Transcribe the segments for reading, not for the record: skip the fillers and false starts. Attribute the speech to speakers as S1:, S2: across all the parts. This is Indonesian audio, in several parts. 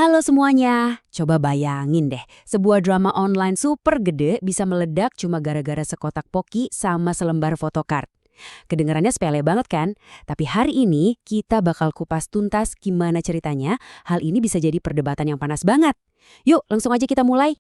S1: Halo semuanya, coba bayangin deh, sebuah drama online super gede bisa meledak cuma gara-gara sekotak poki sama selembar photocard. Kedengarannya sepele banget kan? Tapi hari ini kita bakal kupas tuntas gimana ceritanya, hal ini bisa jadi perdebatan yang panas banget. Yuk, langsung aja kita mulai.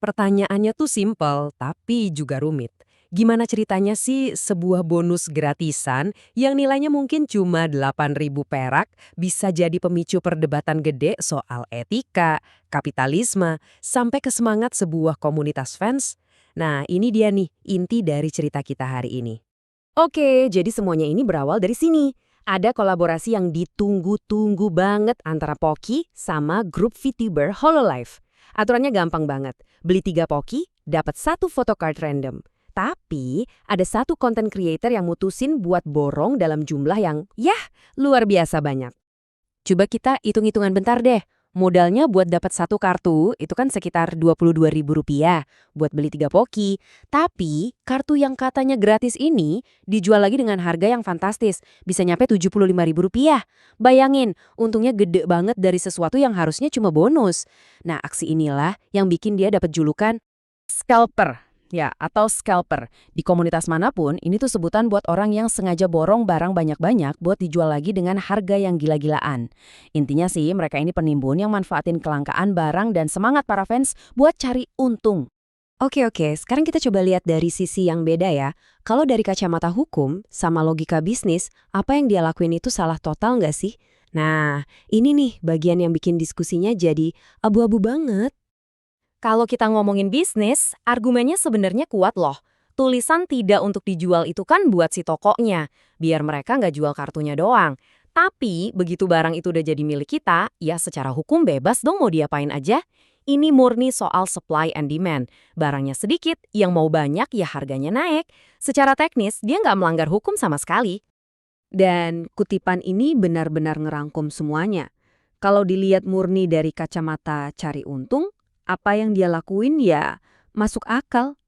S2: Pertanyaannya tuh simpel, tapi juga rumit. Gimana ceritanya sih sebuah bonus gratisan yang nilainya mungkin cuma 8.000 perak bisa jadi pemicu perdebatan gede soal etika, kapitalisme, sampai ke semangat sebuah komunitas fans? Nah, ini dia nih inti dari cerita kita hari ini.
S1: Oke, jadi semuanya ini berawal dari sini. Ada kolaborasi yang ditunggu-tunggu banget antara Poki sama grup VTuber Hololive. Aturannya gampang banget. Beli 3 Poki, dapat 1 photocard random. Tapi, ada satu content creator yang mutusin buat borong dalam jumlah yang, luar biasa banyak. Coba kita hitung-hitungan bentar deh. Modalnya buat dapat 1 kartu itu kan sekitar Rp22.000 buat beli 3 Poki. Tapi kartu yang katanya gratis ini dijual lagi dengan harga yang fantastis. Bisa nyampe Rp75.000. Bayangin, untungnya gede banget dari sesuatu yang harusnya cuma bonus. Nah, aksi inilah yang bikin dia dapat julukan scalper. Ya, atau scalper. Di komunitas manapun, ini tuh sebutan buat orang yang sengaja borong barang banyak-banyak buat dijual lagi dengan harga yang gila-gilaan. Intinya sih, mereka ini penimbun yang manfaatin kelangkaan barang dan semangat para fans buat cari untung. Oke, sekarang kita coba lihat dari sisi yang beda ya. Kalau dari kacamata hukum sama logika bisnis, apa yang dia lakuin itu salah total nggak sih? Nah, ini nih bagian yang bikin diskusinya jadi abu-abu banget.
S2: Kalau kita ngomongin bisnis, argumennya sebenarnya kuat loh. Tulisan tidak untuk dijual itu kan buat si tokonya, biar mereka nggak jual kartunya doang. Tapi, begitu barang itu udah jadi milik kita, ya secara hukum bebas dong mau diapain aja. Ini murni soal supply and demand. Barangnya sedikit, yang mau banyak ya harganya naik. Secara teknis, dia nggak melanggar hukum sama sekali.
S1: Dan kutipan ini benar-benar ngerangkum semuanya. Kalau dilihat murni dari kacamata cari untung, apa yang dia lakuin ya masuk akal.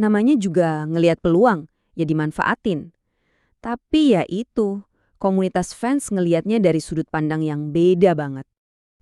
S1: Namanya juga ngelihat peluang, ya dimanfaatin. Tapi ya itu, komunitas fans ngelihatnya dari sudut pandang yang beda banget.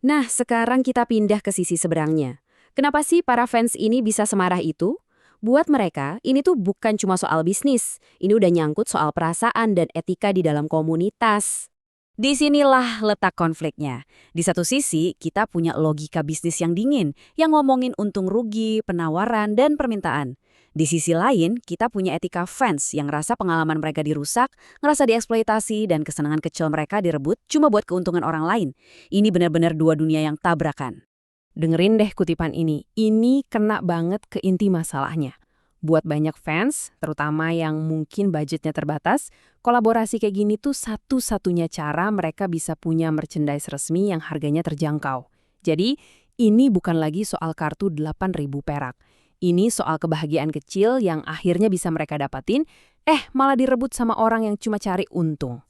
S1: Nah, sekarang kita pindah ke sisi seberangnya. Kenapa sih para fans ini bisa semarah itu? Buat mereka, ini tuh bukan cuma soal bisnis. Ini udah nyangkut soal perasaan dan etika di dalam komunitas. Disinilah letak konfliknya. Di satu sisi, kita punya logika bisnis yang dingin, yang ngomongin untung rugi, penawaran, dan permintaan. Di sisi lain, kita punya etika fans yang rasa pengalaman mereka dirusak, ngerasa dieksploitasi, dan kesenangan kecil mereka direbut cuma buat keuntungan orang lain. Ini benar-benar dua dunia yang tabrakan. Dengerin deh kutipan ini kena banget ke inti masalahnya. Buat banyak fans, terutama yang mungkin budgetnya terbatas, kolaborasi kayak gini tuh satu-satunya cara mereka bisa punya merchandise resmi yang harganya terjangkau. Jadi, ini bukan lagi soal kartu 8.000 perak. Ini soal kebahagiaan kecil yang akhirnya bisa mereka dapatin, malah direbut sama orang yang cuma cari untung.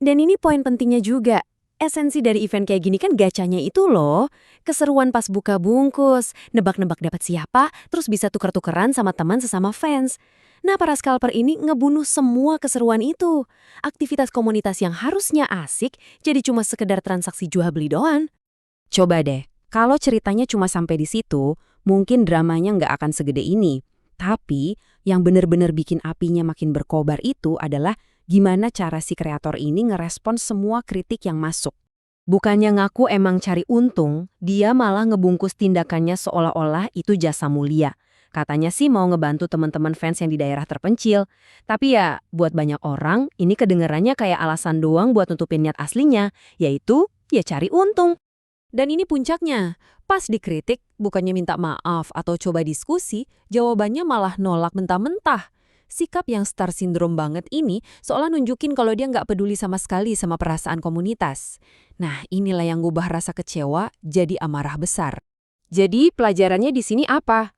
S1: Dan ini poin pentingnya juga. Esensi dari event kayak gini kan gacanya itu loh. Keseruan pas buka bungkus, nebak-nebak dapat siapa, terus bisa tuker-tukeran sama teman sesama fans. Nah, para scalper ini ngebunuh semua keseruan itu. Aktivitas komunitas yang harusnya asik, jadi cuma sekedar transaksi jual beli doang. Coba deh, kalau ceritanya cuma sampai di situ, mungkin dramanya nggak akan segede ini. Tapi, yang benar-benar bikin apinya makin berkobar itu adalah gimana cara si kreator ini ngerespon semua kritik yang masuk. Bukannya ngaku emang cari untung, dia malah ngebungkus tindakannya seolah-olah itu jasa mulia. Katanya sih mau ngebantu teman-teman fans yang di daerah terpencil. Tapi ya, buat banyak orang, ini kedengarannya kayak alasan doang buat nutupin niat aslinya, yaitu ya cari untung. Dan ini puncaknya, pas dikritik, bukannya minta maaf atau coba diskusi, jawabannya malah nolak mentah-mentah. Sikap yang star syndrome banget ini seolah nunjukin kalau dia nggak peduli sama sekali sama perasaan komunitas. Nah, inilah yang ngubah rasa kecewa jadi amarah besar. Jadi, pelajarannya di sini apa?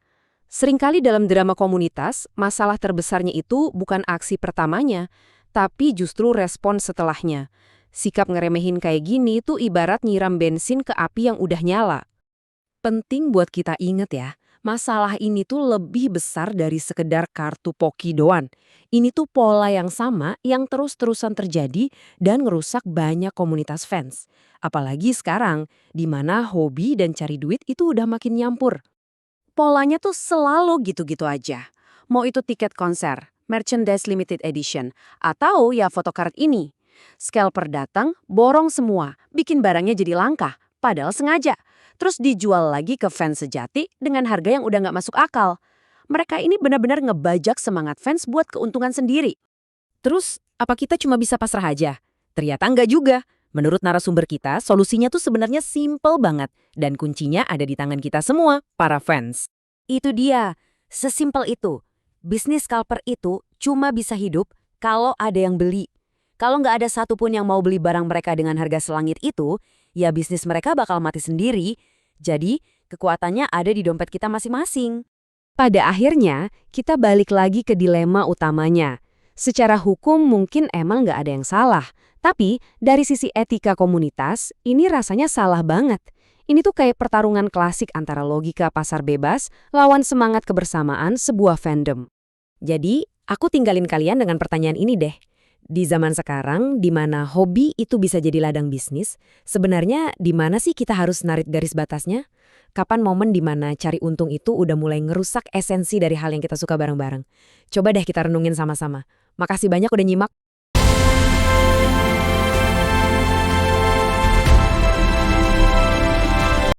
S1: Seringkali dalam drama komunitas, masalah terbesarnya itu bukan aksi pertamanya, tapi justru respon setelahnya. Sikap ngeremehin kayak gini tuh ibarat nyiram bensin ke api yang udah nyala. Penting buat kita ingat ya,
S2: Masalah ini tuh lebih besar dari sekedar kartu poki doan. Ini tuh pola yang sama yang terus-terusan terjadi dan ngerusak banyak komunitas fans. Apalagi sekarang, di mana hobi dan cari duit itu udah makin nyampur.
S3: Polanya tuh selalu gitu-gitu aja. Mau itu tiket konser, merchandise limited edition, atau ya photocard ini. Scalper datang, borong semua, bikin barangnya jadi langka, padahal sengaja. Terus dijual lagi ke fans sejati dengan harga yang udah nggak masuk akal. Mereka ini benar-benar ngebajak semangat fans buat keuntungan sendiri.
S2: Terus, apa kita cuma bisa pasrah aja? Ternyata enggak juga. Menurut narasumber kita, solusinya tuh sebenarnya simple banget. Dan kuncinya ada di tangan kita semua, para fans.
S3: Itu dia, sesimpel itu. Bisnis scalper itu cuma bisa hidup kalau ada yang beli. Kalau nggak ada satupun yang mau beli barang mereka dengan harga selangit itu, ya bisnis mereka bakal mati sendiri. Jadi, kekuatannya ada di dompet kita masing-masing.
S1: Pada akhirnya, kita balik lagi ke dilema utamanya. Secara hukum mungkin emang nggak ada yang salah, tapi dari sisi etika komunitas, ini rasanya salah banget. Ini tuh kayak pertarungan klasik antara logika pasar bebas lawan semangat kebersamaan sebuah fandom.
S2: Jadi, aku tinggalin kalian dengan pertanyaan ini deh. Di zaman sekarang, di mana hobi itu bisa jadi ladang bisnis, sebenarnya di mana sih kita harus narik garis batasnya? Kapan momen di mana cari untung itu udah mulai ngerusak esensi dari hal yang kita suka bareng-bareng? Coba deh kita renungin sama-sama. Makasih banyak udah nyimak.